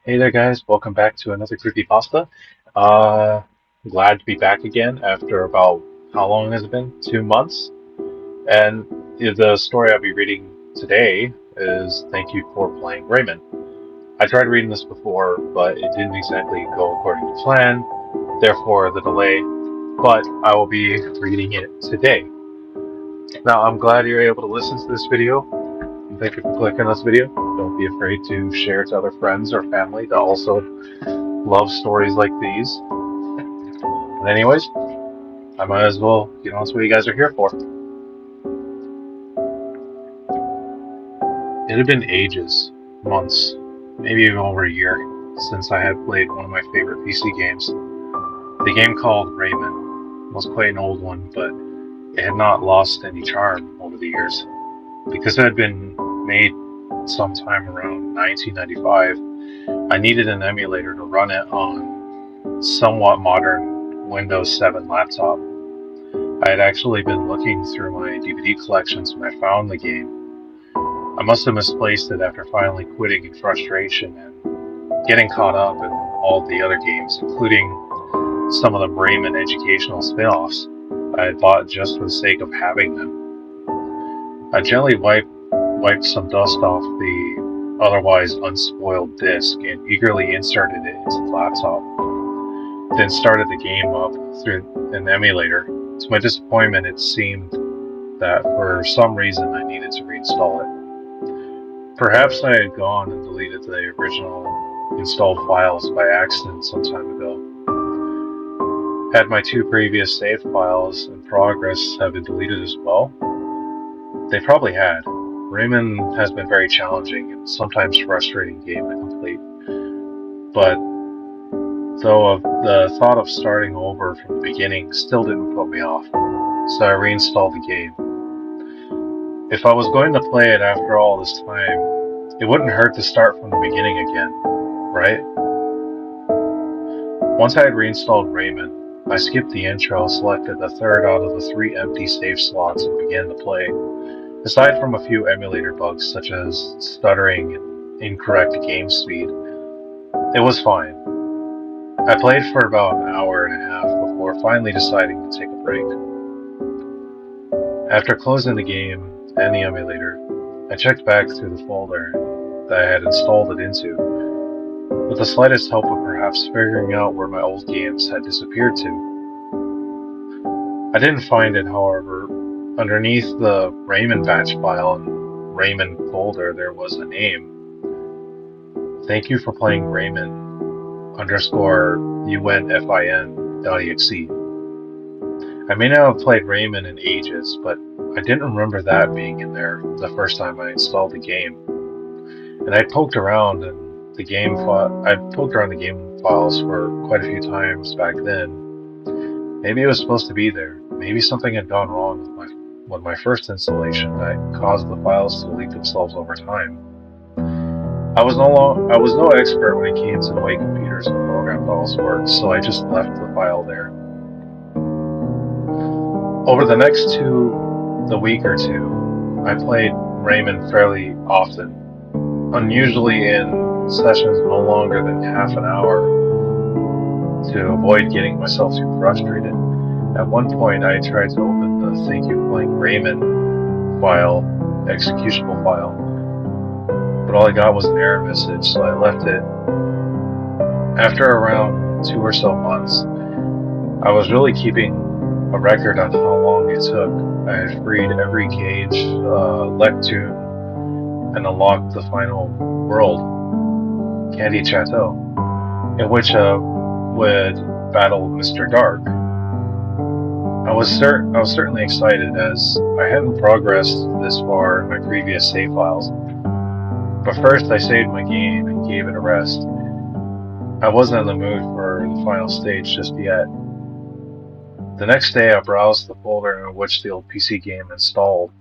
Hey there, guys. Welcome back to another creepypasta. Uh, Glad to be back again after about how long has it been? 2 months. And the story I'll be reading today is Thank You for Playing Rayman. I tried reading this before, but it didn't exactly go according to plan, therefore the delay. But I will be reading it today. Now, I'm glad you're able to listen to this video. Thank you for clicking on this video. Don't be afraid to share it to other friends or family that also love stories like these. And anyways, I might as well get on to what you guys are here for. It had been ages, months, maybe even over a year, since I had played one of my favorite PC games. The game called Rayman was quite an old one, but it had not lost any charm over the years. Because it had been made sometime around 1995, I needed an emulator to run it on somewhat modern Windows 7 laptop. I had actually been looking through my DVD collections when I found the game. I must have misplaced it after finally quitting in frustration and getting caught up in all the other games, including some of the Rayman educational spin-offs I had bought just for the sake of having them. I gently wiped some dust off the otherwise unspoiled disc and eagerly inserted it into the laptop, then started the game up through an emulator. To my disappointment, it seemed that for some reason I needed to reinstall it. Perhaps I had gone and deleted the original installed files by accident some time ago. Had my two previous saved files in progress have been deleted as well? They probably had. Rayman has been very challenging and sometimes frustrating game to complete, but though the thought of starting over from the beginning still didn't put me off, so I reinstalled the game. If I was going to play it after all this time, it wouldn't hurt to start from the beginning again, right? Once I had reinstalled Rayman, I skipped the intro, selected the third out of the three empty save slots, and began to play. Aside from a few emulator bugs such as stuttering and incorrect game speed, it was fine. I played for about an hour and a half before finally deciding to take a break. After closing the game and the emulator, I checked back through the folder that I had installed it into, with the slightest hope of perhaps figuring out where my old games had disappeared to. I didn't find it, however. Underneath the Rayman batch file and Rayman folder, there was a name. Thank you for playing Rayman underscore unfin.exe. I may not have played Rayman in ages, but I didn't remember that being in there the first time I installed the game. And I poked around in the game I poked around the game files for quite a few times back then. Maybe it was supposed to be there. Maybe something had gone wrong with my first installation that caused the files to delete themselves over time. I was no expert when it came to the way computers and program files worked, so I just left the file there. Over the week or two, I played Rayman fairly often, unusually in sessions no longer than half an hour to avoid getting myself too frustrated. At one point, I tried to open the Thank You for Playing Rayman file, executable file, but all I got was an error message, so I left it. After around 2 or so months, I was really keeping a record on how long it took. I had freed every cage, Lectune, and unlocked the final world, Candy Chateau, in which would battle Mr. Dark. I was certainly excited as I hadn't progressed this far in my previous save files. But first I saved my game and gave it a rest. I wasn't in the mood for the final stage just yet. The next day I browsed the folder in which the old PC game installed,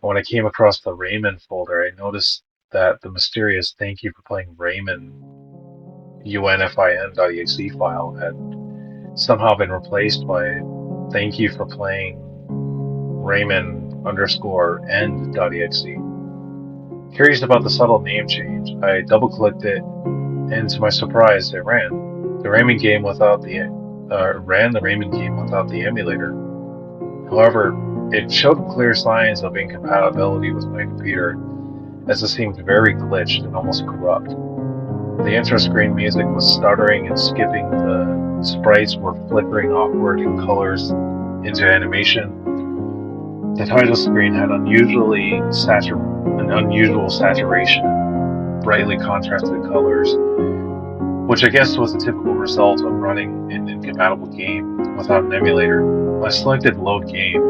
and when I came across the Rayman folder, I noticed that the mysterious Thank You for Playing Rayman unfin.exe file had somehow been replaced by Thank You for Playing Rayman underscore end.exe. Curious about the subtle name change, I double-clicked it and to my surprise, it ran the Rayman game without the emulator. However, it showed clear signs of incompatibility with my computer, as it seemed very glitched and almost corrupt. The intro screen music was stuttering and skipping, the sprites were flickering awkward in colors into animation. The title screen had an unusual saturation and brightly contrasted colors, which I guess was a typical result of running an incompatible game without an emulator. I selected load game,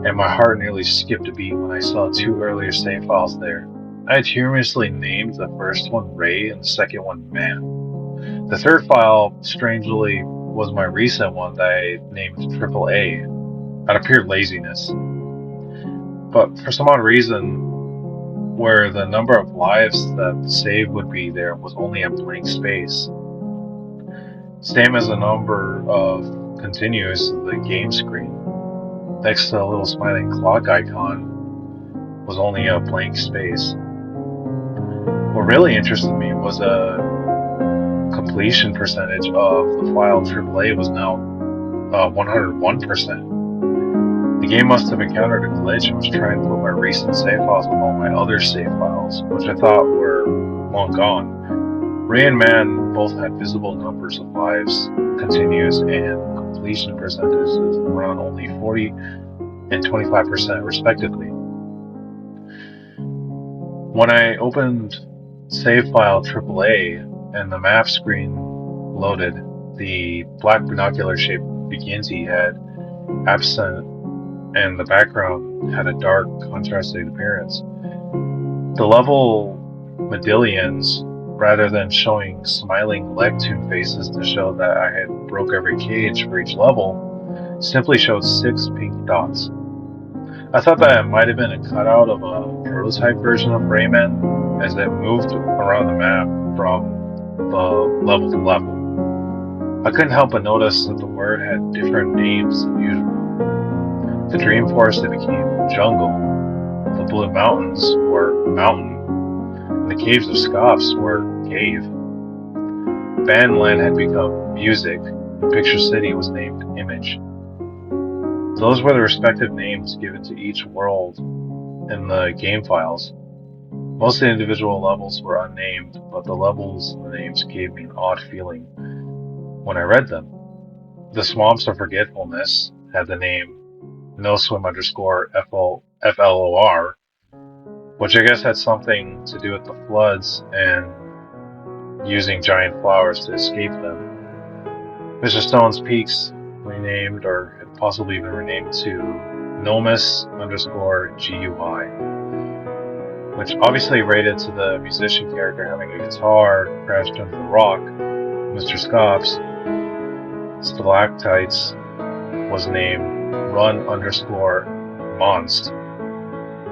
and my heart nearly skipped a beat when I saw two earlier save files there. I had humorously named the first one Ray and the second one Man. The third file, strangely, was my recent one that I named AAA, out of pure laziness. But for some odd reason, where the number of lives that the save would be there was only a blank space. Same as the number of continues in the game screen. Next to the little smiling clock icon was only a blank space. What really interested me was a completion percentage of the file AAA was now 101%. The game must have encountered a glitch and was trying to put my recent save files with all my other save files, which I thought were long gone. Ray and Man both had visible numbers of lives, continues, and completion percentages around only 40 and 25% respectively. When I opened save file AAA and the map screen loaded, the black binocular shaped Beginty had absent and the background had a dark contrasted appearance. The level medallions, rather than showing smiling Lectune faces to show that I had broke every cage for each level, simply showed 6 pink dots. I thought that it might have been a cutout of a prototype version of Rayman as it moved around the map from the level to level. I couldn't help but notice that the word had different names than usual. The Dream Forest became Jungle, the Blue Mountains were Mountain, and the Caves of Scops were Cave. Bandland had become Music, and Picture City was named Image. Those were the respective names given to each world in the game files. Most of the individual levels were unnamed, but the levels and the names gave me an odd feeling when I read them. The Swamps of Forgetfulness had the name NoSwim_FLOR, which I guess had something to do with the floods and using giant flowers to escape them. Mr. Stone's Peaks renamed or had possibly been renamed to Nomus_GUI, which obviously related to the musician character having a guitar crashed under the rock. Mr. Scops Stalactites was named Run_Monst,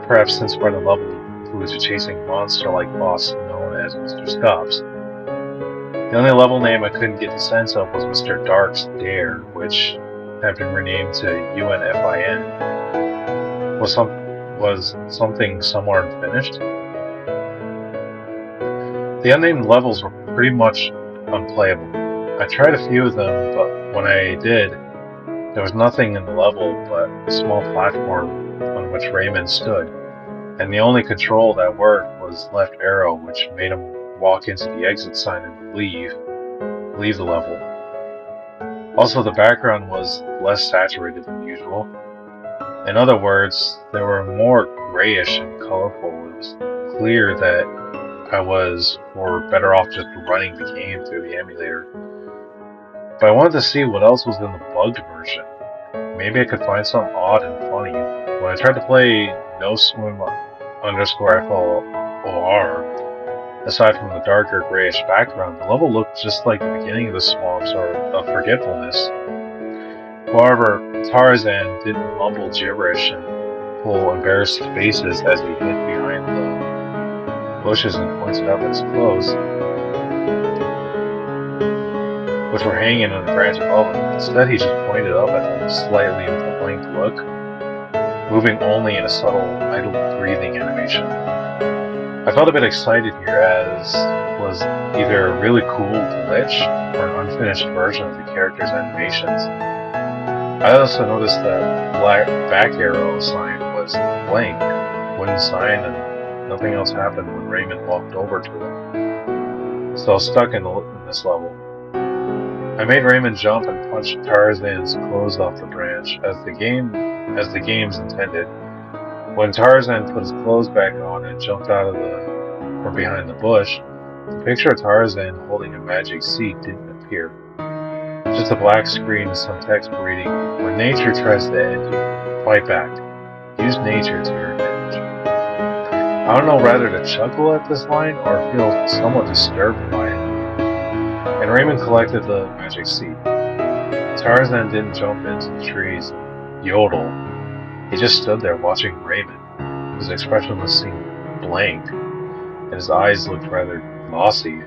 perhaps since part of the level includes a chasing monster-like boss known as Mr. Scops. The only level name I couldn't get the sense of was Mr. Dark's Dare, which had been renamed to UNFIN. Was something somewhere unfinished? The unnamed levels were pretty much unplayable. I tried a few of them, but when I did, there was nothing in the level but a small platform on which Rayman stood, and the only control that worked was left arrow, which made him walk into the exit sign and leave the level. Also, the background was less saturated than usual. In other words, they were more grayish and colorful. It was clear that I was better off just running the game through the emulator. But I wanted to see what else was in the bugged version. Maybe I could find something odd and funny. When I tried to play NoSwim_FLOR, aside from the darker grayish background, the level looked just like the beginning of the Swamps or of Forgetfulness. However, Tarzan didn't mumble gibberish and pull embarrassed faces as he hid behind the bushes and pointed up at his clothes, which were hanging on the branch above him. Instead, he just pointed up at them slightly with a blank look, moving only in a subtle, idle breathing animation. I felt a bit excited here as was either a really cool glitch or an unfinished version of the character's animations. I also noticed that black back arrow sign was blank, wooden sign, and nothing else happened when Raymond walked over to it. So I was stuck in this level. I made Raymond jump and punch Tarzan's clothes off the branch as the game's intended. When Tarzan put his clothes back on and jumped out of the from behind the bush, the picture of Tarzan holding a magic seed didn't appear. Just a black screen and some text reading, "When nature tries to end you, fight back. Use nature to your advantage." I don't know whether to chuckle at this line or feel somewhat disturbed by it. And Raymond collected the magic seed. Tarzan didn't jump into the trees and yodel. He just stood there watching Raymond. His expression seemed blank, and his eyes looked rather mossy.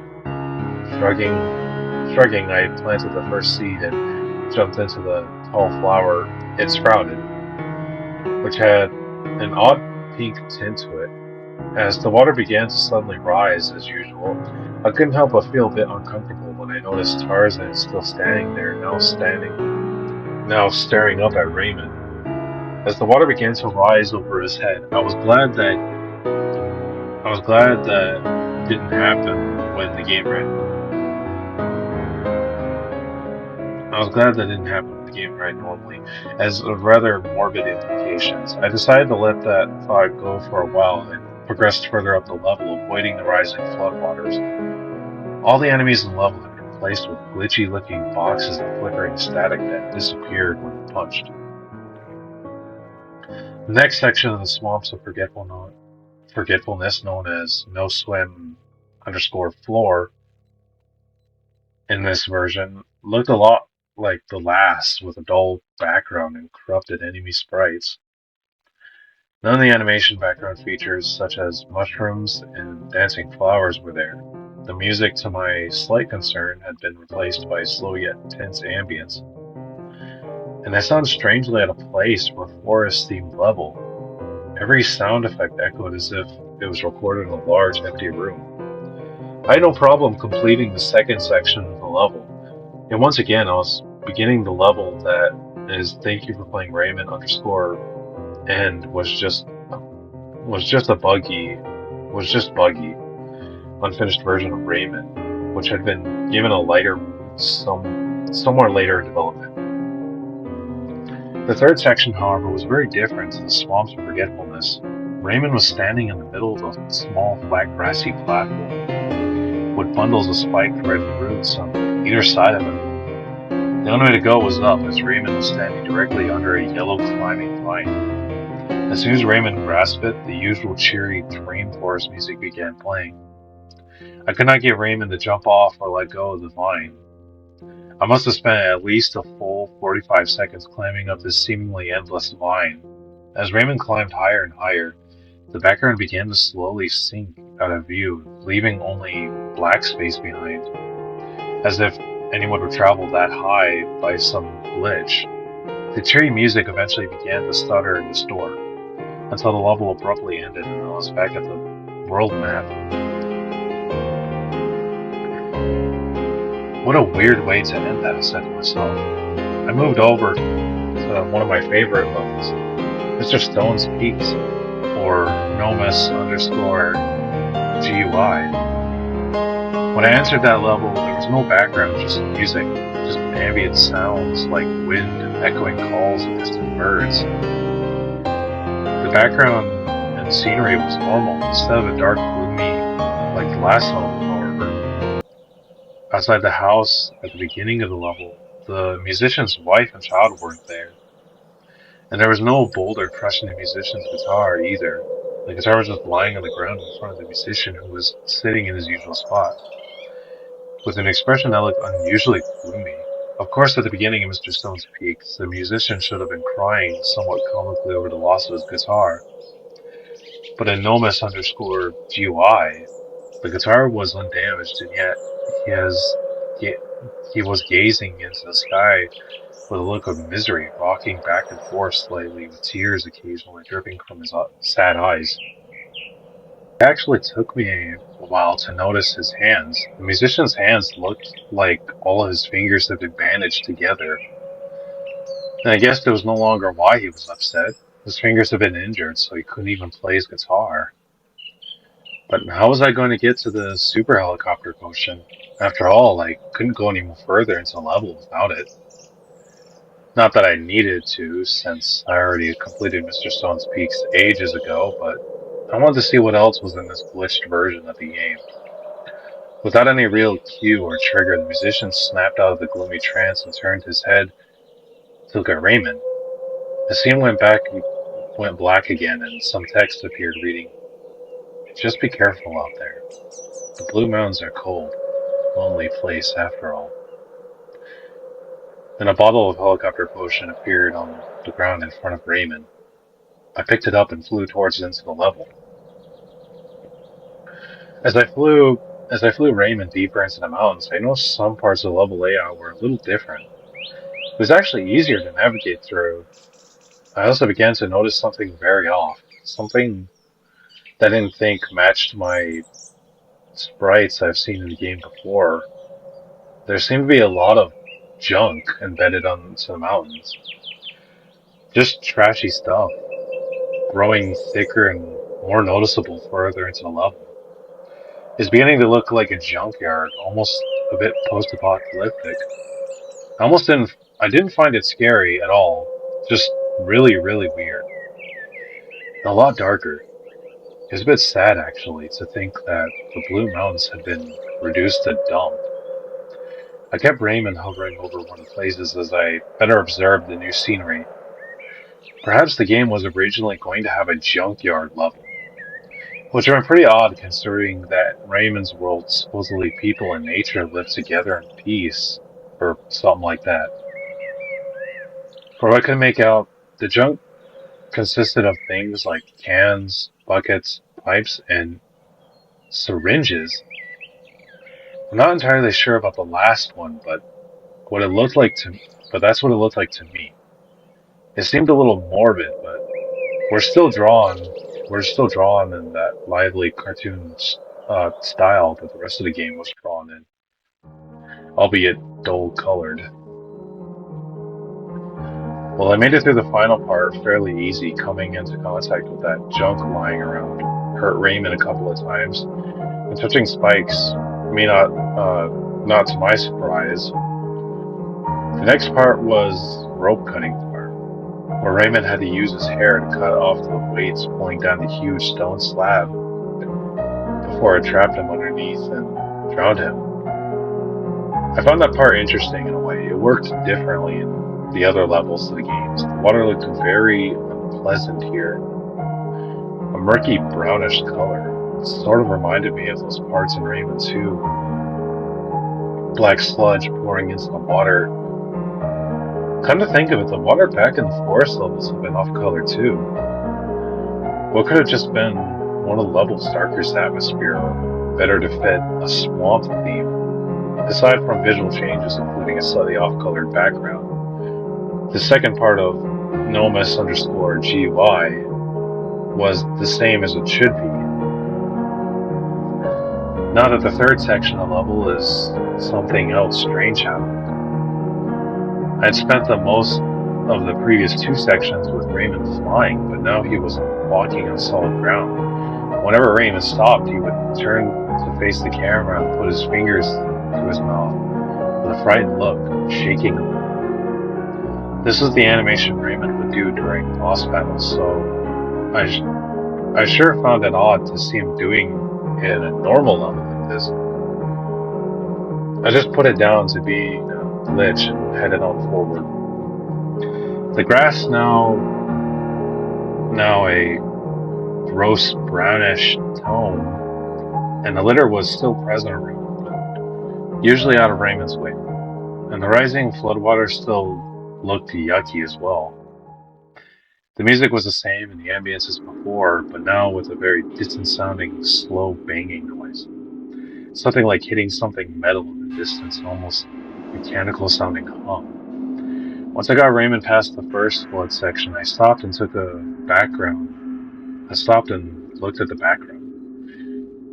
Shrugging, I planted the first seed and jumped into the tall flower. It sprouted, which had an odd pink tint to it. As the water began to suddenly rise, as usual, I couldn't help but feel a bit uncomfortable when I noticed Tarzan still standing there, now staring up at Raymond. As the water began to rise over his head, I was glad that didn't happen when the game ran. I was glad that didn't happen when the game ran normally, as of rather morbid implications. I decided to let that thought go for a while and progressed further up the level, avoiding the rising floodwaters. All the enemies in the level had been replaced with glitchy-looking boxes of flickering static that disappeared when punched. The next section of the swamps of forgetfulness, known as no swim underscore floor in this version, looked a lot like the last, with a dull background and corrupted enemy sprites. None of the animation background features, such as mushrooms and dancing flowers, were there. The music, to my slight concern, had been replaced by slow yet tense ambience, and I sounded strangely out of place for a forest-themed level. Every sound effect echoed as if it was recorded in a large, empty room. I had no problem completing the second section of the level, and once again I was beginning the level that is "Thank you for playing Rayman underscore and was just buggy, unfinished version of Rayman, which had been given a lighter mood somewhere later in development. The third section, however, was very different to the swamps of forgetfulness. Rayman was standing in the middle of a small, flat, grassy platform, with bundles of spiked red roots on either side of him. The only way to go was up, as Rayman was standing directly under a yellow climbing vine. As soon as Rayman grasped it, the usual cheery rainforest music began playing. I could not get Rayman to jump off or let go of the vine. I must have spent at least a full 45 seconds climbing up this seemingly endless vine. As Rayman climbed higher and higher, the background began to slowly sink out of view, leaving only black space behind, as if anyone would travel that high by some glitch. The cheery music eventually began to stutter and distort, until the level abruptly ended and I was back at the world map. What a weird way to end that, I said to myself. I moved over to one of my favorite levels, Mr. Stone's Peaks, or Nomus underscore GUI. When I entered that level, there was no background, just music, just ambient sounds like wind and echoing calls of distant birds. The background and scenery was normal, instead of a dark, gloomy like the last level, however. Outside the house, at the beginning of the level, the musician's wife and child weren't there. And there was no boulder crushing the musician's guitar either. The guitar was just lying on the ground in front of the musician, who was sitting in his usual spot, with an expression that looked unusually gloomy. Of course, at the beginning of Mr. Stone's Peaks, the musician should have been crying somewhat comically over the loss of his guitar. But in Nomus underscore GUI, the guitar was undamaged, and yet he has he was gazing into the sky with a look of misery, rocking back and forth slightly, with tears occasionally dripping from his sad eyes. It actually took me a while to notice his hands. The musician's hands looked like all of his fingers had been bandaged together. And I guessed it was no longer why he was upset. His fingers had been injured, so he couldn't even play his guitar. But how was I going to get to the super helicopter potion? After all, I couldn't go any further into the level without it. Not that I needed to, since I already completed Mr. Stone's Peaks ages ago, but I wanted to see what else was in this glitched version of the game. Without any real cue or trigger, the musician snapped out of the gloomy trance and turned his head to look at Rayman. The scene went black again, and some text appeared reading, "Just be careful out there. The Blue Mountains are cold, lonely place after all." Then a bottle of helicopter potion appeared on the ground in front of Rayman. I picked it up and flew towards it into the level. As I flew as I flew Rayman deeper into the mountains, I noticed some parts of the level layout were a little different. It was actually easier to navigate through. I also began to notice something very off, something that I didn't think matched my sprites I've seen in the game before. There seemed to be a lot of junk embedded onto the mountains. Just trashy stuff, growing thicker and more noticeable further into the level. It's beginning to look like a junkyard, almost a bit post-apocalyptic. I almost didn't I didn't find it scary at all, just really, really weird. And a lot darker. It was a bit sad actually to think that the Blue Mountains had been reduced to dump. I kept Raymond hovering over one of the places as I better observed the new scenery. Perhaps the game was originally going to have a junkyard level, which would have been pretty odd considering that Raymond's world supposedly people and nature live together in peace, or something like that. For what I could make out, the junk consisted of things like cans, buckets, pipes, and syringes. I'm not entirely sure about the last one, what it looked like to but that's what it looked like to me. It seemed a little morbid, but we're still drawn we're still drawn in that lively cartoon style that the rest of the game was drawn in, albeit dull colored. Well, I made it through the final part fairly easy, coming into contact with that junk lying around. Hurt Raymond a couple of times, and touching spikes may not to my surprise. The next part was rope cutting part, where Raymond had to use his hair to cut off the weights pulling down the huge stone slab before it trapped him underneath and drowned him. I found that part interesting in a way. It worked differently in the other levels of the games. The water looked very unpleasant here, a murky brownish color. It sort of reminded me of those parts in Rayman 2, black sludge pouring into the water. Come to think of it, the water back in the forest levels have been off color too. What could have just been one of the level's darkest atmosphere, or better to fit a swamp theme? Aside from visual changes, including a slightly off-colored background, the second part of Nomus underscore GY was the same as it should be. Now that the third section of the level is something else strange happened. I had spent the most of the previous two sections with Raymond flying, but now he was walking on solid ground. Whenever Raymond stopped, he would turn to face the camera and put his fingers to his mouth with a frightened look, shaking a little. This is the animation Raymond would do during boss battles, so I sure found it odd to see him doing it in a normal level like this. I just put it down to be a glitch and headed on forward. The grass now a gross brownish tone, and the litter was still present around, but usually out of Raymond's way. And the rising floodwater still looked yucky as well. The music was the same and the ambience as before, but now with a very distant sounding, slow banging noise. Something like hitting something metal in the distance, an almost mechanical sounding hum. Once I got Raymond past the first flood section, I stopped and looked at the background.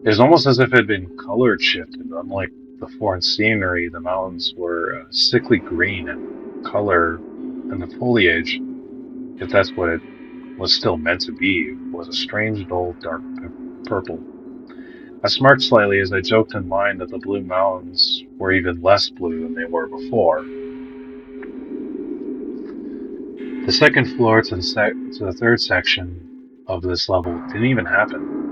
It was almost as if it had been color shifted. Unlike the foreign scenery, the mountains were a sickly green in color, and the foliage, if that's what it was still meant to be, was a strange, dull, dark purple. I smirked slightly as I joked in mind that the blue mountains were even less blue than they were before. The second floor to the third section of this level didn't even happen.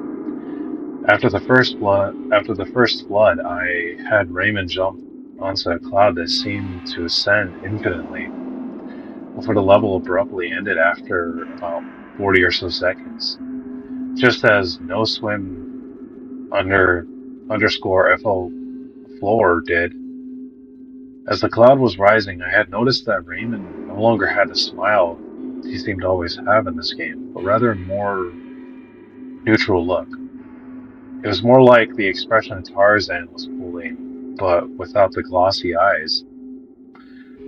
After the first flood, I had Rayman jump onto a cloud that seemed to ascend infinitely, before the level abruptly ended after about 40 or so seconds, just as no swim under underscore FO floor did. As the cloud was rising, I had noticed that Raymond no longer had the smile he seemed to always have in this game, but rather a more neutral look. It was more like the expression Tarzan was pulling, but without the glossy eyes.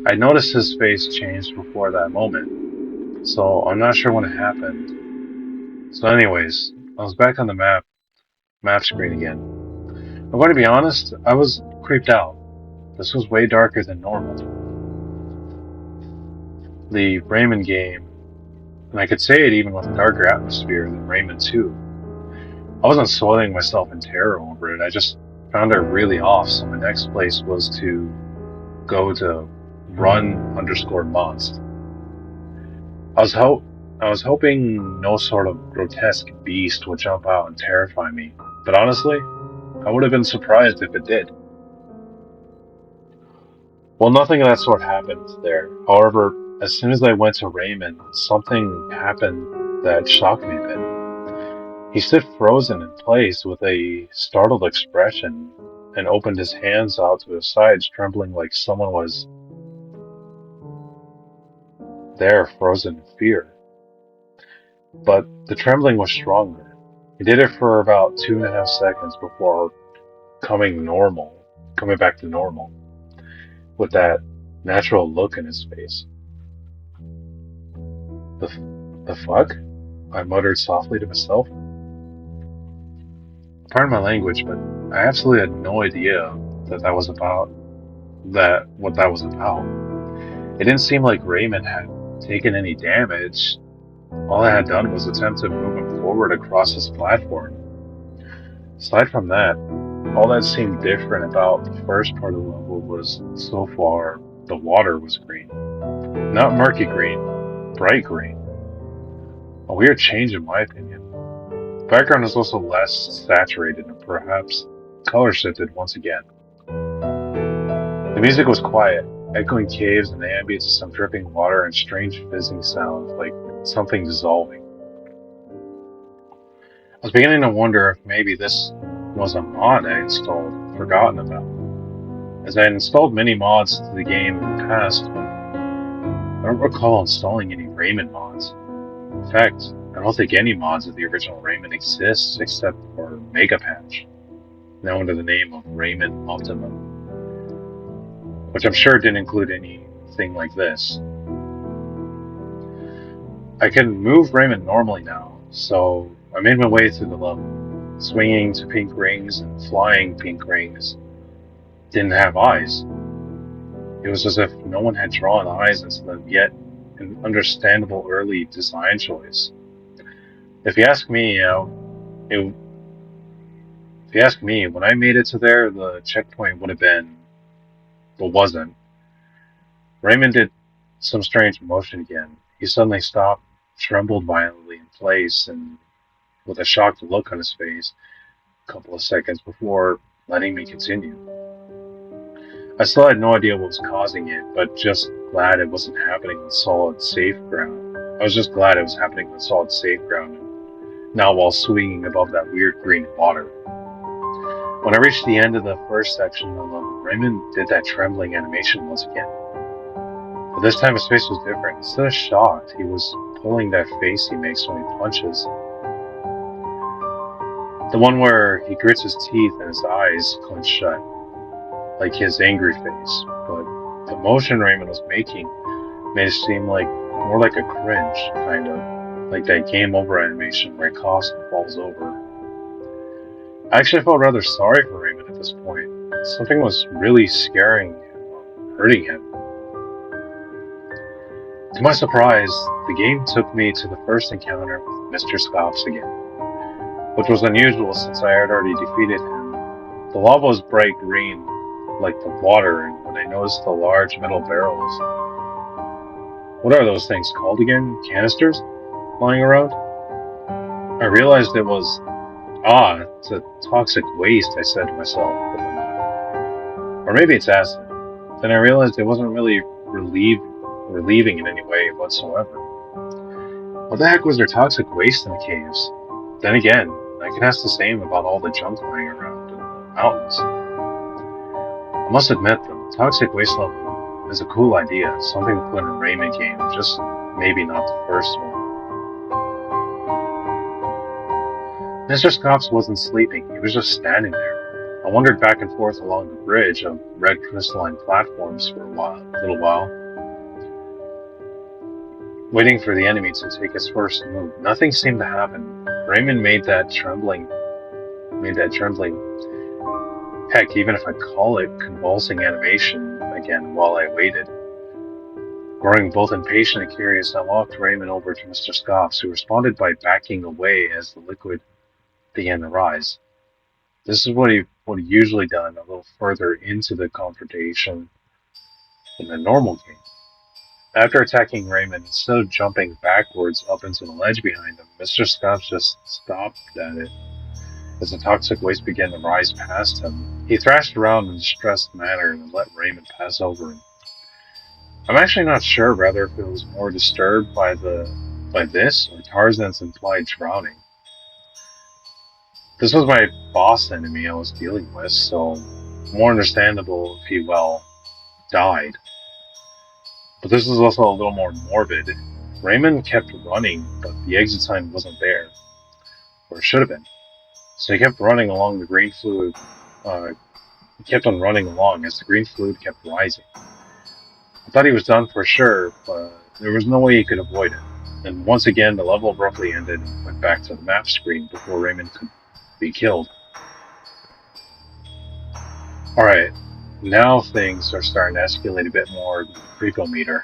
I noticed his face changed before that moment, so I'm not sure when it happened. So anyways, I was back on the map screen again. I'm going to be honest, I was creeped out. This was way darker than normal. The Rayman game, and I could say it even with a darker atmosphere than Rayman 2. I wasn't soiling myself in terror over it, I just found it really off, so my next place was to go to run underscore monst. I was ho- I was hoping no sort of grotesque beast would jump out and terrify me, but honestly, I would have been surprised if it did. Well, nothing of that sort happened there. However, as soon as I went to Raymond, something happened that shocked me a bit. He stood frozen in place with a startled expression and opened his hands out to his sides, trembling like someone was there, frozen in fear. But the trembling was stronger. He did it for about 2.5 seconds before coming back to normal, with that natural look in his face. The, the fuck? I muttered softly to myself. Pardon my language, but I absolutely had no idea that was about what that was about. It didn't seem like Raymond had taken any damage. All I had done was attempt to move him forward across his platform. Aside from that, all that seemed different about the first part of the level was, so far, the water was green. Not murky green, bright green. A weird change in my opinion. The background is also less saturated and perhaps color shifted once again. The music was quiet, echoing caves and the ambience of some dripping water and strange fizzing sounds like something dissolving. I was beginning to wonder if maybe this was a mod I installed and forgotten about, as I had installed many mods to the game in the past, but I don't recall installing any Rayman mods. In fact, I don't think any mods of the original Rayman exists except for Mega Patch, now under the name of Rayman Ultima, which I'm sure didn't include anything like this. I can move Rayman normally now, so I made my way through the level, swinging to pink rings and flying pink rings. Didn't have eyes. It was as if no one had drawn eyes into them, yet an understandable early design choice. If you ask me, it, if you ask me, when I made it to there, the checkpoint would have been, but wasn't. Raymond did some strange motion again. He suddenly stopped, trembled violently in place, and with a shocked look on his face, a couple of seconds before letting me continue. I still had no idea what was causing it, but just glad it wasn't happening on solid, safe ground. I was just glad it was happening on solid, safe ground, and not while swinging above that weird green water. When I reached the end of the first section of the level, Raymond did that trembling animation once again. But this time his face was different. Instead of shocked, he was pulling that face he makes when he punches. The one where he grits his teeth and his eyes clench shut, like his angry face. But the motion Raymond was making made it seem like more like a cringe, kind of. Like that game over animation where he coughs and falls over. I actually felt rather sorry for Raymond at this point. Something was really scaring him, hurting him. To my surprise, the game took me to the first encounter with Mr. Scops again, which was unusual since I had already defeated him. The lava was bright green, like the water, and when I noticed the large metal barrels, what are those things called again? Canisters? Lying around? I realized it was, it's a toxic waste, I said to myself with a nod. Or maybe it's acid. Then I realized it wasn't really relieving in any way whatsoever. What the heck was there toxic waste in the caves? Then again, I can ask the same about all the junk lying around in the mountains. I must admit, though, toxic waste level is a cool idea, something to put in a Rayman game, just maybe not the first one. Mr. Scops wasn't sleeping, he was just standing there. I wandered back and forth along the bridge of red crystalline platforms for a little while, waiting for the enemy to take his first move. Nothing seemed to happen. Rayman made that trembling, heck, even if I call it convulsing animation again while I waited. Growing both impatient and curious, I walked Rayman over to Mr. Scops, who responded by backing away as the liquid began to rise. This is what he would have usually done a little further into the confrontation in a normal game. After attacking Rayman, instead of jumping backwards up into the ledge behind him, Mr. Scops just stopped at it as the toxic waste began to rise past him. He thrashed around in a distressed manner and let Rayman pass over him. I'm actually not sure whether if it was more disturbed by this or Tarzan's implied drowning. This was my boss enemy I was dealing with, so more understandable if he, died. But this was also a little more morbid. Raymond kept running, but the exit sign wasn't there, or it should have been. So he kept running along the green fluid. He kept on running along as the green fluid kept rising. I thought he was done for sure, but there was no way he could avoid it. And once again, the level abruptly ended and went back to the map screen before Raymond could be killed. Alright, now things are starting to escalate a bit more than the creepometer.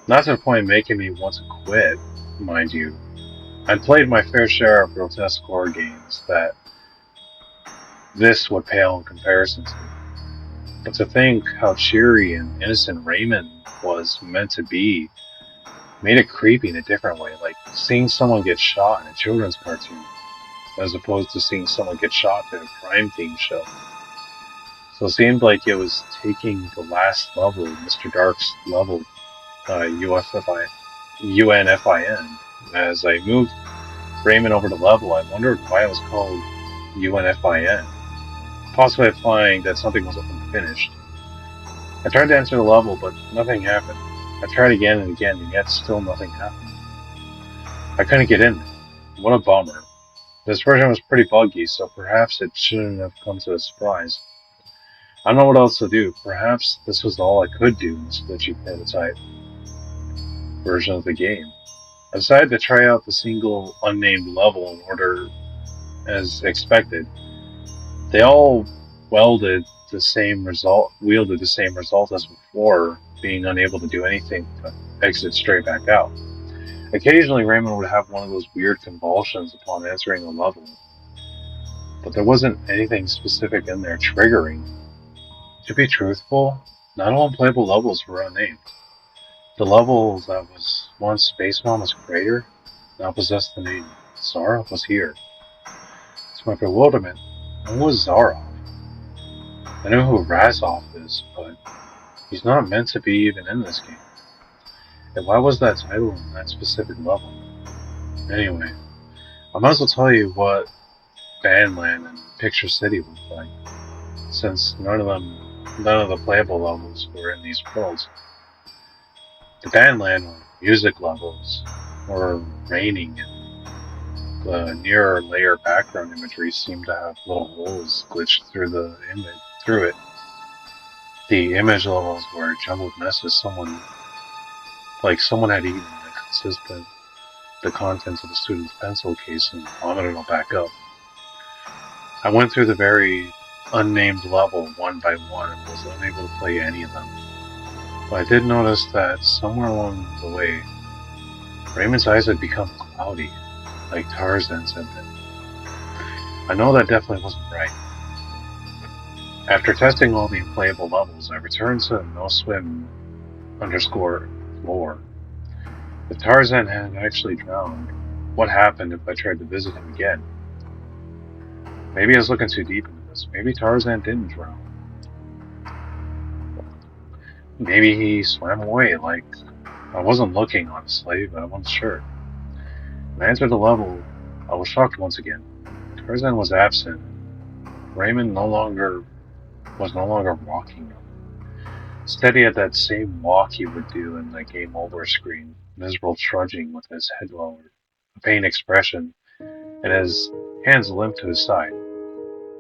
Not to the point of making me want to quit, mind you. I'd played my fair share of grotesque horror games that this would pale in comparison to. But to think how cheery and innocent Rayman was meant to be made it creepy in a different way, like seeing someone get shot in a children's cartoon, as opposed to seeing someone get shot in a crime-themed show. So it seemed like it was taking the last level, Mr. Dark's level, UNFIN. As I moved Rayman over to level, I wondered why it was called UNFIN, possibly implying that something was unfinished. I tried to enter the level, but nothing happened. I tried again and again, and yet still nothing happened. I couldn't get in there. What a bummer. This version was pretty buggy, so perhaps it shouldn't have come to a surprise. I don't know what else to do. Perhaps this was all I could do in this glitchy prototype version of the game. I decided to try out the single unnamed level in order as expected. They all wielded the same result as before, being unable to do anything but exit straight back out. Occasionally Raymond would have one of those weird convulsions upon entering a level, but there wasn't anything specific in there triggering. To be truthful, not all unplayable levels were unnamed. The level that was once Space Mama's crater now possessed the name Zara was here. To my bewilderment, who was Zara? I know who Razov is, but he's not meant to be even in this game. And why was that title in that specific level? Anyway, I might as well tell you what Bandland and Picture City look like, since none of the playable levels were in these worlds. The Bandland or music levels were raining, and the nearer layer background imagery seemed to have little holes glitched through it. The image levels were a jumbled mess as someone had eaten the contents of the student's pencil case and vomited it all back up. I went through the very unnamed level one by one and was unable to play any of them. But I did notice that somewhere along the way, Raymond's eyes had become cloudy, like Tarzan's had been. I know that definitely wasn't right. After testing all the unplayable levels, I returned to no swim underscore floor. If Tarzan had actually drowned, what happened if I tried to visit him again? Maybe I was looking too deep into this. Maybe Tarzan didn't drown. Maybe he swam away, like I wasn't looking, honestly, but I wasn't sure. When I entered the level, I was shocked once again. Tarzan was absent, and Raymond was no longer walking now. Steady at that same walk he would do in the game over screen, miserable trudging with his head lowered, a pained expression, and his hands limped to his side.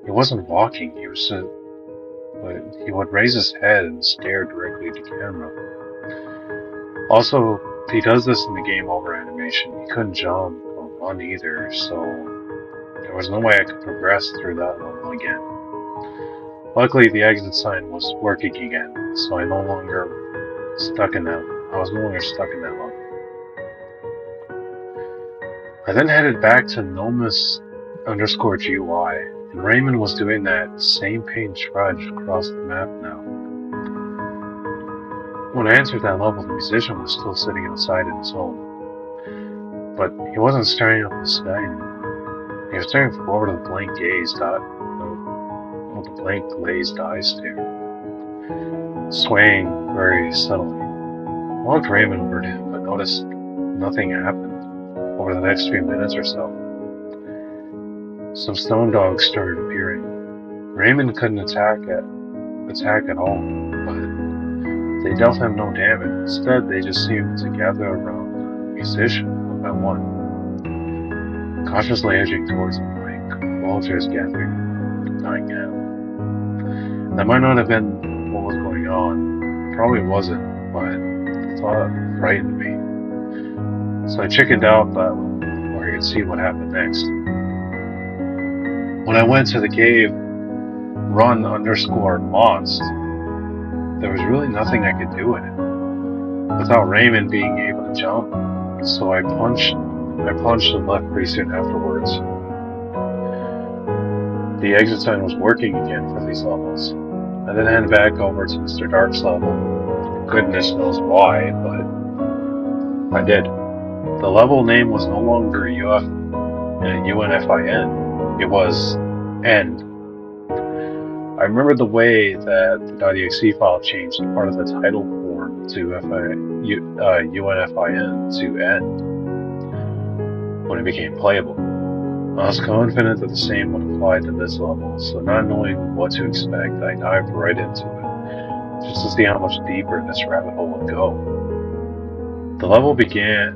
He wasn't walking, but he would raise his head and stare directly at the camera. Also, he does this in the game over animation. He couldn't jump or run either, so there was no way I could progress through that level again. Luckily, the exit sign was working again, so I was no longer stuck in that level. I then headed back to Nomus underscore GUI, and Rayman was doing that same pain trudge across the map now. When I entered that level, the musician was still sitting outside in his home, but he wasn't staring up at the sky anymore. He was staring forward with a blank glazed eye stare, swaying very subtly. I walked Rayman over to him, but noticed nothing happened over the next few minutes or so. Some stone dogs started appearing. Rayman couldn't attack at all, but they dealt him no damage. Instead, they just seemed to gather around the musician one by one, cautiously edging towards him like vultures gathering around a dying animal. That might not have been what was going on. Probably wasn't, but the thought frightened me. So I chickened out that level before I could see what happened next. When I went to the cave run underscore most, there was really nothing I could do in it without Rayman being able to jump. So I plunged and left pretty soon afterwards. The exit sign was working again for these levels. I then headed back over to Mr. Dark's level. Goodness knows why, but I did. The level name was no longer UNFIN. It was End. I remember the way that the .exe file changed part of the title form to UNFIN to End when it became playable. I was confident that the same would apply to this level, so not knowing what to expect, I dived right into it, just to see how much deeper this rabbit hole would go. The level began.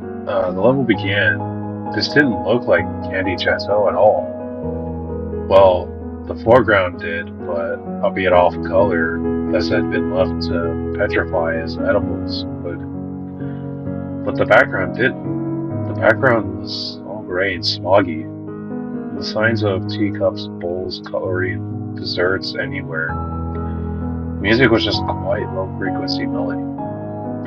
This didn't look like Candy Chateau at all. Well, the foreground did, but albeit off color, as had been left to petrify as edibles would. But the background didn't. The background was all gray and smoggy. The signs of teacups, bowls, cutlery, and desserts anywhere. The music was just quiet, low-frequency melody.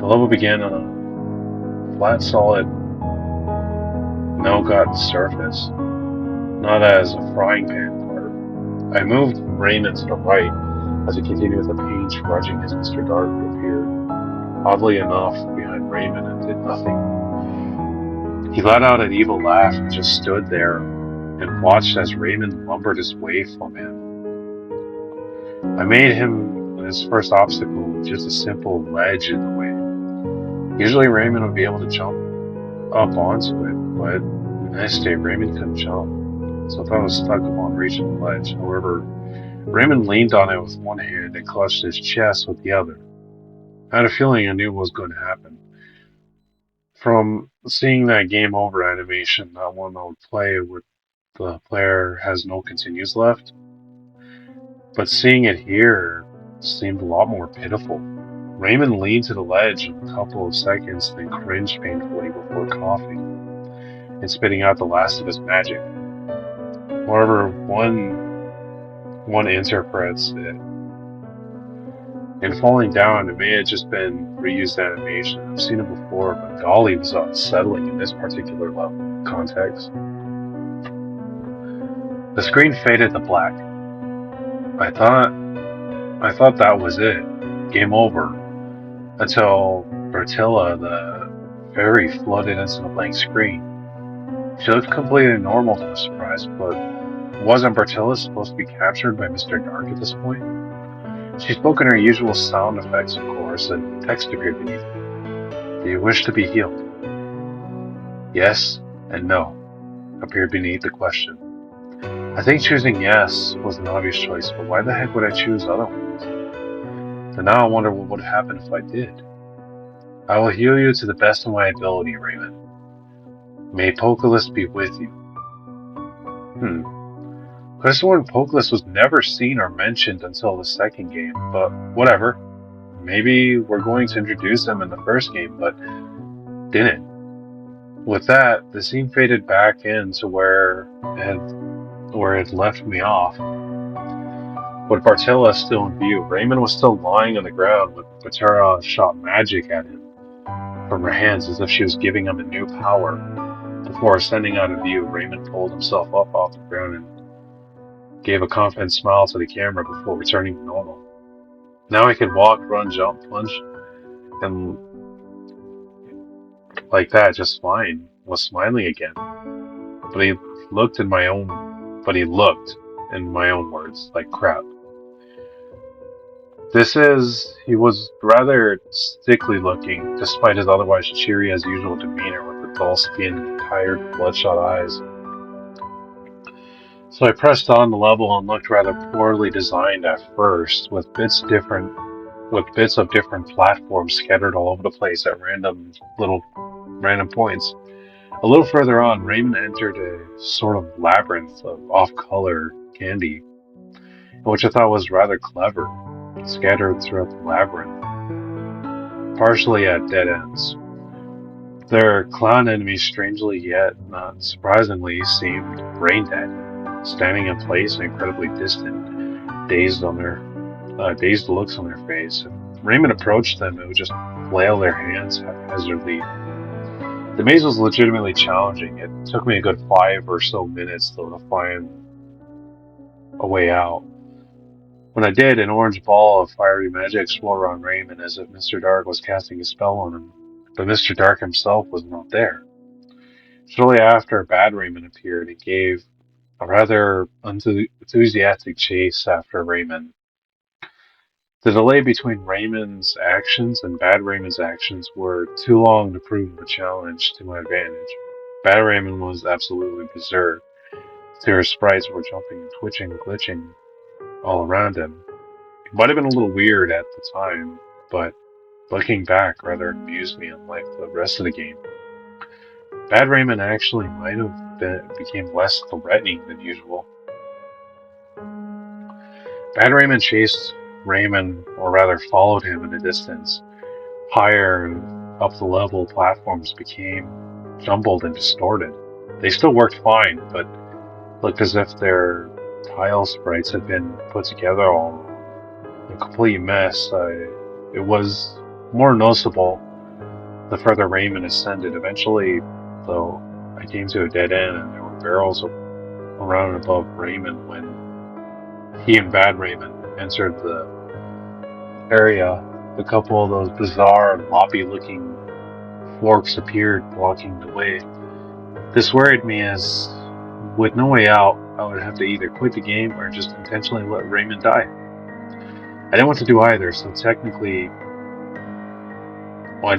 The level began on a flat, solid, no-gotten surface, not as a frying pan carve. I moved Raymond to the right as he continued with the pain trudging as Mr. Dark appeared, oddly enough, behind Raymond and did nothing. He let out an evil laugh and just stood there and watched as Raymond lumbered his way from him. I made him his first obstacle with just a simple ledge in the way. Usually Raymond would be able to jump up onto it, but in this day Raymond couldn't jump, so I thought I was stuck upon reaching the ledge. However, Raymond leaned on it with one hand and clutched his chest with the other. I had a feeling I knew what was going to happen. From seeing that game over animation, that one I would play with the player has no continues left, but seeing it here seemed a lot more pitiful. Raymond leaned to the ledge in a couple of seconds, then cringed painfully before coughing and spitting out the last of his magic. However, one one interprets it. In falling down, it may have just been reused animation. I've seen it before, but golly, was it unsettling in this particular context. The screen faded to black. I thought I thought that was it. Game over. Until Bertilla, the fairy, floated into the blank screen. She looked completely normal to my surprise, but wasn't Bertilla supposed to be captured by Mr. Dark at this point? She spoke in her usual sound effects, of course, and text appeared beneath it. Do you wish to be healed? Yes and no appeared beneath the question. I think choosing yes was an obvious choice, but why the heck would I choose otherwise? So now I wonder what would happen if I did. I will heal you to the best of my ability, Rayman. May Pokeless be with you. Could have sworn Pokeless was never seen or mentioned until the second game, but whatever. Maybe we're going to introduce him in the first game, but didn't. With that, the scene faded back into where it left me off. With Bartilla still in view, Rayman was still lying on the ground with Betilla shot magic at him from her hands as if she was giving him a new power. Before ascending out of view, Rayman pulled himself up off the ground and gave a confident smile to the camera before returning to normal. Now he could walk, run, jump, punch, and like that, just fine. Was smiling again. But he looked in my own but he looked, in my own words, like crap. He was rather sickly looking, despite his otherwise cheery as usual demeanor with the dull skin and tired, bloodshot eyes. So I pressed on the level and looked rather poorly designed at first, with bits of different platforms scattered all over the place at random points. A little further on, Raymond entered a sort of labyrinth of off-color candy, which I thought was rather clever, scattered throughout the labyrinth, partially at dead ends. Their clown enemies, strangely yet not surprisingly, seemed brain dead, standing in place and incredibly distant, dazed looks on their face. If Raymond approached them, it would just flail their hands haphazardly. The maze was legitimately challenging. It took me a good 5 or so minutes, though, to find a way out. When I did, an orange ball of fiery magic swirled around Raymond as if Mr. Dark was casting a spell on him. But Mr. Dark himself was not there. Shortly after, Bad Raymond appeared and gave a rather enthusiastic chase after Raymond. The delay between Raymond's actions and Bad Raymond's actions were too long to prove the challenge to my advantage. Bad Raymond was absolutely berserk. Their sprites were jumping and twitching and glitching all around him. It might have been a little weird at the time, but looking back rather amused me unlike the rest of the game. Bad Raymond actually might have became less threatening than usual. Bad Raymond chased Raymond, or rather followed him in the distance. Higher and up the level platforms became jumbled and distorted. They still worked fine, but looked as if their tile sprites had been put together all wrong. A complete mess. It was more noticeable the further Raymond ascended. Eventually, though, I came to a dead end and there were barrels around and above Raymond when he and Bad Raymond entered the area. A couple of those bizarre, loppy-looking forks appeared, blocking the way. This worried me as, with no way out, I would have to either quit the game or just intentionally let Raymond die. I didn't want to do either, I didn't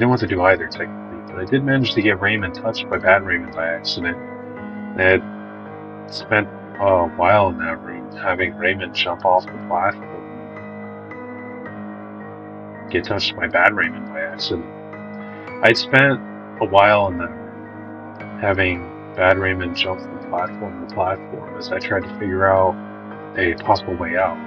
want to do either, technically, but I did manage to get Raymond touched by Bad Raymond by accident. I had spent a while in that room, having Raymond jump off the platform and get touched by Bad Raymond by accident. I'd spent a while in that room, having Bad Raymond jump from platform to platform as I tried to figure out a possible way out.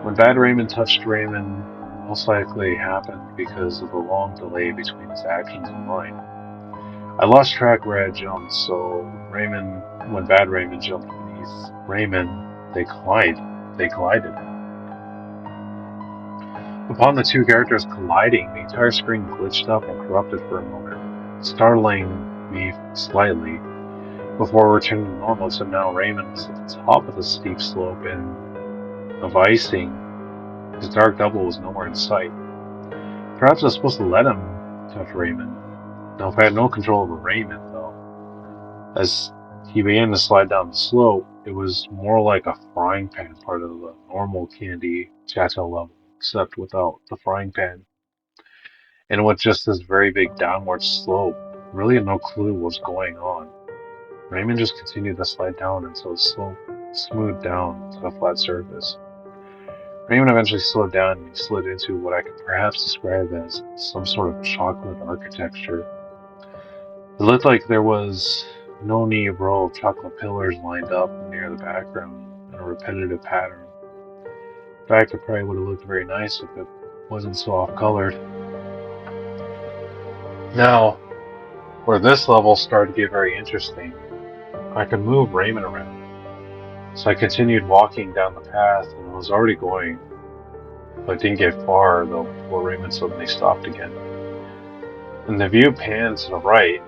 When Bad Raymond touched Raymond, most likely happened because of the long delay between his actions and mine. I lost track where I jumped, so when Bad Raymond jumped beneath Raymond, They glided. Upon the two characters colliding, the entire screen glitched up and corrupted for a moment, startling me slightly before returning to normal. So now Rayman was at the top of the steep slope and of icing. His dark double was nowhere in sight. Perhaps I was supposed to let him touch Rayman. Now, if I had no control over Rayman, though, as he began to slide down the slope, it was more like a frying pan part of the normal Candy Chateau level, except without the frying pan. And with just this very big downward slope, really had no clue what was going on. Rayman just continued to slide down until the slope smoothed down to a flat surface. Rayman eventually slowed down and he slid into what I could perhaps describe as some sort of chocolate architecture. It looked like there was no neat row of chocolate pillars lined up near the background in a repetitive pattern. In fact, it probably would have looked very nice if it wasn't so off-colored. Now, where this level started to get very interesting, I could move Rayman around. So I continued walking down the path and was already going, but didn't get far though before Rayman suddenly stopped again. And the view panned to the right.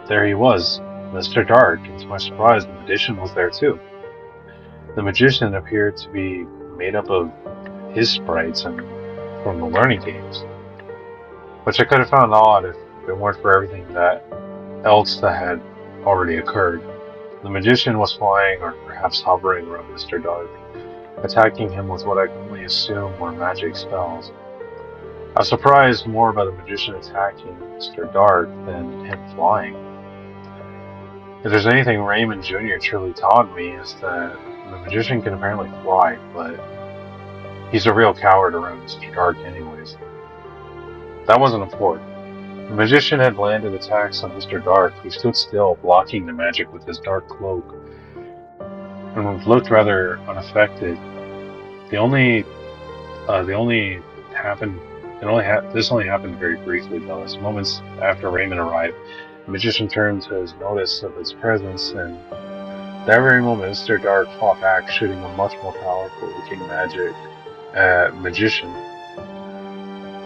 There he was, Mr. Dark, and to my surprise, the magician was there too. The magician appeared to be made up of his sprites and from the learning games, which I could have found odd if it weren't for everything else that had already occurred. The magician was flying or perhaps hovering around Mr. Dark, attacking him with what I can only assume were magic spells. I was surprised more by the magician attacking Mr. Dark than him flying. If there's anything Rayman Jr. truly taught me is that the magician can apparently fly, but he's a real coward around Mr. Dark anyways. That wasn't important. The magician had landed attacks on Mr. Dark, who stood still, blocking the magic with his dark cloak, and looked rather unaffected. The only happened. This only happened very briefly, though, as moments after Rayman arrived, the magician turned to his notice of its presence, and that very moment, Mr. Dark fought back, shooting a much more powerful-looking magician,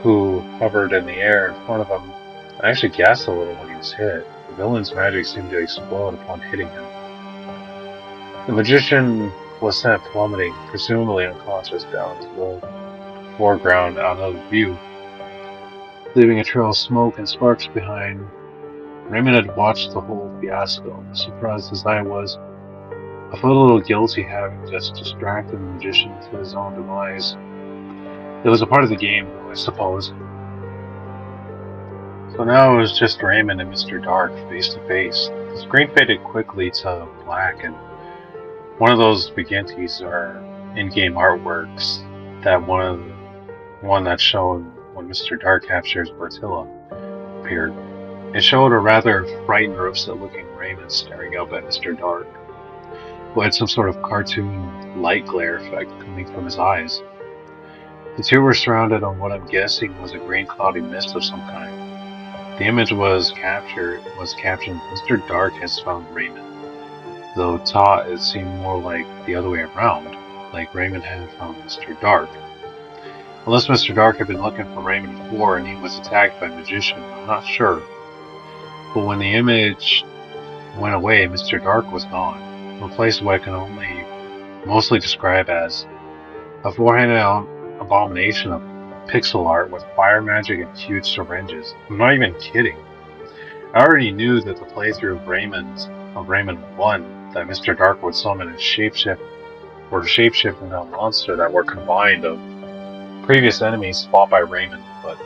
who hovered in the air in front of him. I actually gasped a little when he was hit. The villain's magic seemed to explode upon hitting him. The magician was sent plummeting, presumably unconscious, down to the foreground out of view, leaving a trail of smoke and sparks behind. Raymond had watched the whole fiasco, and surprised as I was, I felt a little guilty having just distracted the magician to his own demise. It was a part of the game, though, I suppose. So now it was just Raymond and Mr. Dark face to face. The screen faded quickly to black, and one of those Vigintis or in-game artworks one that showed when Mr. Dark captures Betilla appeared. It showed a rather frightened or upset-looking Raymond staring up at Mr. Dark, who had some sort of cartoon light glare effect coming from his eyes. The two were surrounded on what I'm guessing was a green cloudy mist of some kind. The image was captioned, Mr. Dark has found Rayman, though taught it seemed more like the other way around, like Rayman had found Mr. Dark. Unless Mr. Dark had been looking for Rayman before and he was attacked by a magician, I'm not sure. But when the image went away, Mr. Dark was gone, replaced with what I can only mostly describe as a four-handed abomination of pixel art with fire magic and huge syringes. I'm not even kidding. I already knew that the playthrough of Rayman 1 that Mr. Dark would summon and shapeshift into a monster that were combined of previous enemies fought by Rayman, but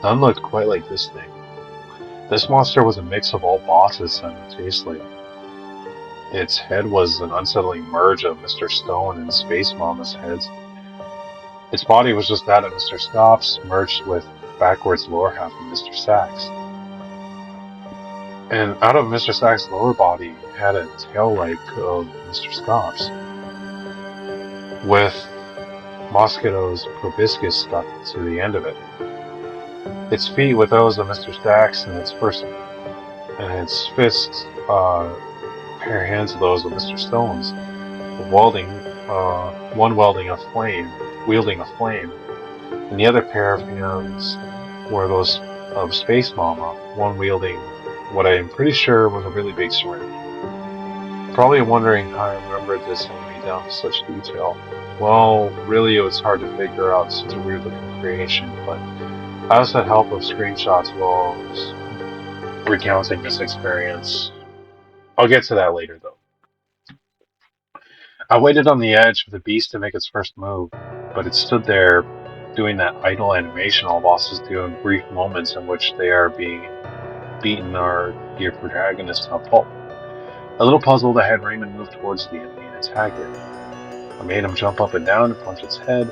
none looked quite like this thing. This monster was a mix of all bosses simultaneously. Its head was an unsettling merge of Mr. Stone and Space Mama's heads. Its body was just that of Mr. Scops, merged with backwards lower half of Mr. Sachs. And out of Mr. Sachs' lower body had a tail like of Mr. Scops, with Mosquito's proboscis stuck to the end of it. Its feet were those of Mr. Sachs, and its fists, pair of hands of those of Mr. Stone's, with one wielding a flame, and the other pair of hands were those of Space Mama, one wielding what I am pretty sure was a really big syringe. Probably wondering how I remembered this enemy down to such detail. Well, really it was hard to figure out such a weird looking creation, but I also had help of screenshots while I was recounting this experience. I'll get to that later though. I waited on the edge for the beast to make its first move, but it stood there doing that idle animation all bosses do in brief moments in which they are being beaten our dear protagonist to a pulp. A little puzzled, I had Rayman move towards the enemy and attack it. I made him jump up and down and punch its head.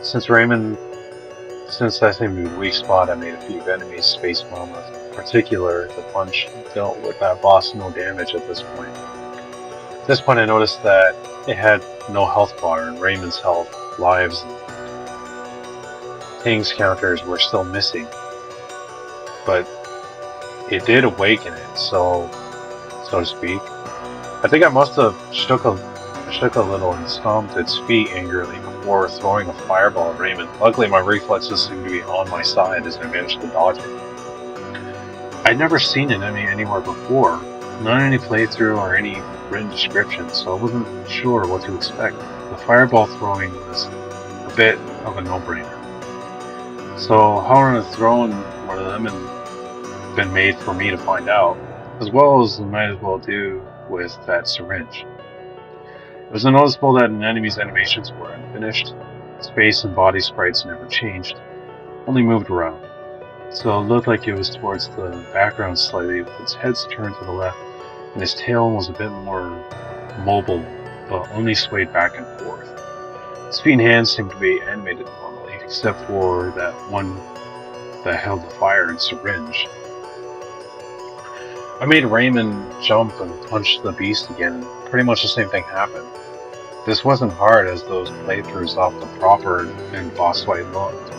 Since that seemed to be the weak spot, I made a few enemies, Space Mama in particular. The punch dealt with that boss no damage at this point. At this point I noticed that it had no health bar, and Rayman's health, lives, and things counters were still missing. But it did awaken it, so to speak. I think I must have shook a little and stomped its feet angrily before throwing a fireball at Rayman. Luckily, my reflexes seemed to be on my side as I managed to dodge it. I'd never seen an enemy anywhere before, not any playthrough or any written description, so I wasn't sure what to expect. The fireball throwing was a bit of a no-brainer. So how on earth throwing one of them had been made for me to find out, as well as I might as well do with that syringe. It was noticeable that an enemy's animations were unfinished. Its face and body sprites never changed, only moved around. So it looked like it was towards the background slightly, with its head turned to the left, and its tail was a bit more mobile, but only swayed back and forth. Its feet and hands seemed to be animated normally, except for that one that held the fire and syringe. I made Rayman jump and punch the beast again, and pretty much the same thing happened. This wasn't hard as those playthroughs off the proper and boss fight looked.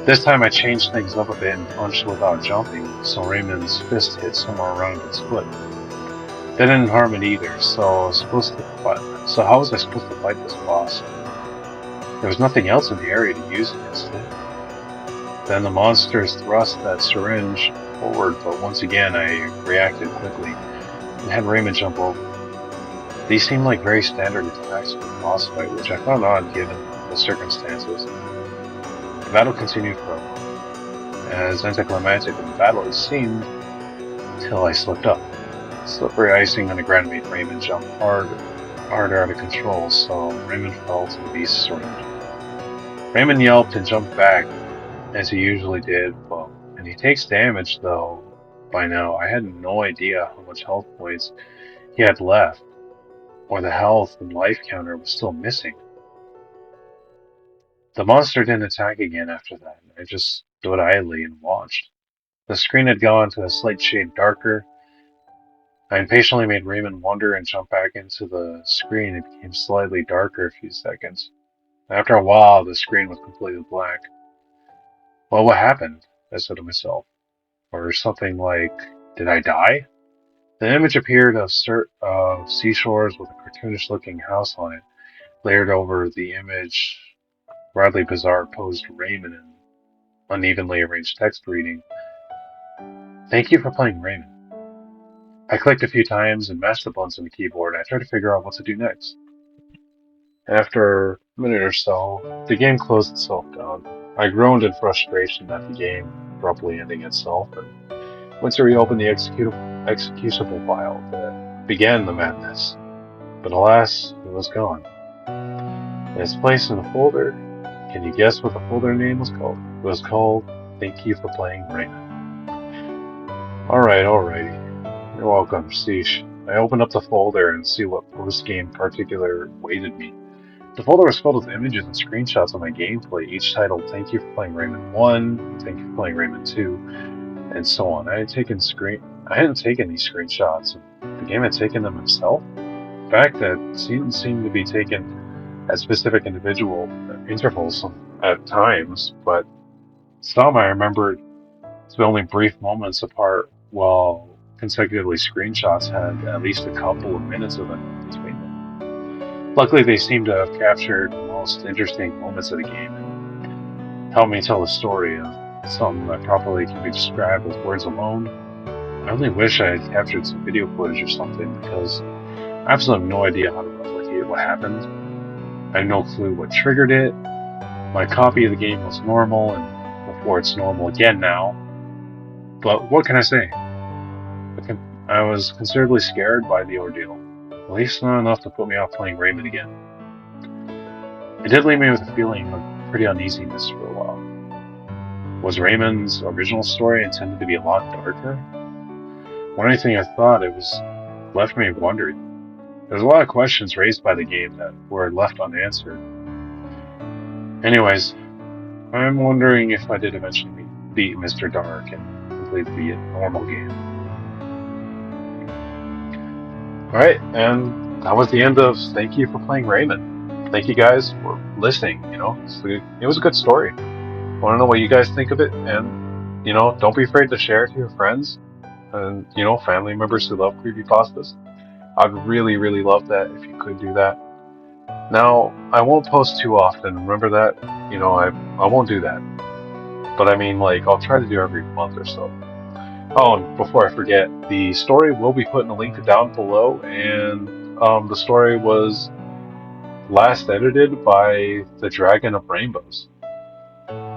This time I changed things up a bit and punched without jumping, so Rayman's fist hit somewhere around its foot. That didn't harm it either, so how was I supposed to fight this boss? There was nothing else in the area to use against it. Then the monsters thrust that syringe forward, but once again I reacted quickly and had Rayman jump over. These seemed like very standard attacks for the boss fight, which I found odd given the circumstances. The battle continued for a while, as anticlimactic as the battle seemed, till I slipped up. Slippery icing on the ground made Rayman jump harder out of control, so Rayman fell to the beast's syringe. Rayman yelped and jumped back, as he usually did, and he takes damage, though by now I had no idea how much health points he had left, or the health and life counter was still missing. The monster didn't attack again after that. I just stood idly and watched. The screen had gone to a slight shade darker. I impatiently made Rayman wonder and jump back into the screen. It became slightly darker a few seconds. After a while, the screen was completely black. Well, what happened? I said to myself. Or something like, did I die? An image appeared of seashores with a cartoonish-looking house on it. Layered over the image, wildly bizarre posed Rayman and unevenly arranged text reading, "Thank you for playing Rayman." I clicked a few times and mashed the buttons on the keyboard. I tried to figure out what to do next. After a minute or so, the game closed itself down. I groaned in frustration at the game abruptly ending itself and went to reopen the executable file that began the madness. But alas, it was gone. In its place in the folder, can you guess what the folder name was called? It was called "Thank You for Playing Rayman." Alrighty. You're welcome, sheesh. I opened up the folder and see what post-game particular awaited me. The folder was filled with images and screenshots of my gameplay, each titled "Thank You for Playing Rayman 1, Thank You for Playing Rayman 2, and so on. I hadn't taken these screenshots. The game had taken them himself. In fact, that didn't seem to be taken at specific individual intervals at times, but some I remembered to be only brief moments apart, while consecutively screenshots had at least a couple of minutes of them between them. Luckily, they seem to have captured the most interesting moments of the game and helped me tell a story of something that properly can be described with words alone. I only wish I had captured some video footage or something because I absolutely have no idea how to replicate what happened. I have no clue what triggered it. My copy of the game was normal and before it's normal again now. But what can I say? I was considerably scared by the ordeal. At least not enough to put me off playing Rayman again. It did leave me with a feeling of pretty uneasiness for a while. Was Rayman's original story intended to be a lot darker? More than anything, I thought it was left me wondering. There's a lot of questions raised by the game that were left unanswered. Anyways, I'm wondering if I did eventually beat Mr. Dark and complete the normal game. Alright, and that was the end of Thank You for Playing Rayman. Thank you guys for listening, it was a good story. I want to know what you guys think of it, and, don't be afraid to share it to your friends and, family members who love creepypastas. I'd really, really love that if you could do that. Now, I won't post too often, remember that? I won't do that. But I mean, like, I'll try to do every month or so. Oh, and before I forget, the story will be put in a link down below, and the story was last edited by the Dragon of Rainbows.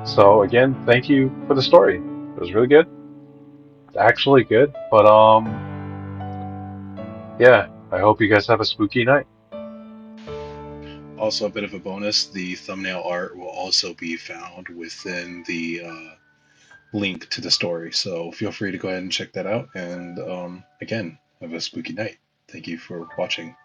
So again, thank you for the story. It was really good. Actually good. But yeah, I hope you guys have a spooky night. Also, a bit of a bonus, the thumbnail art will also be found within the link to the story. So feel free to go ahead and check that out. And again, have a spooky night. Thank you for watching.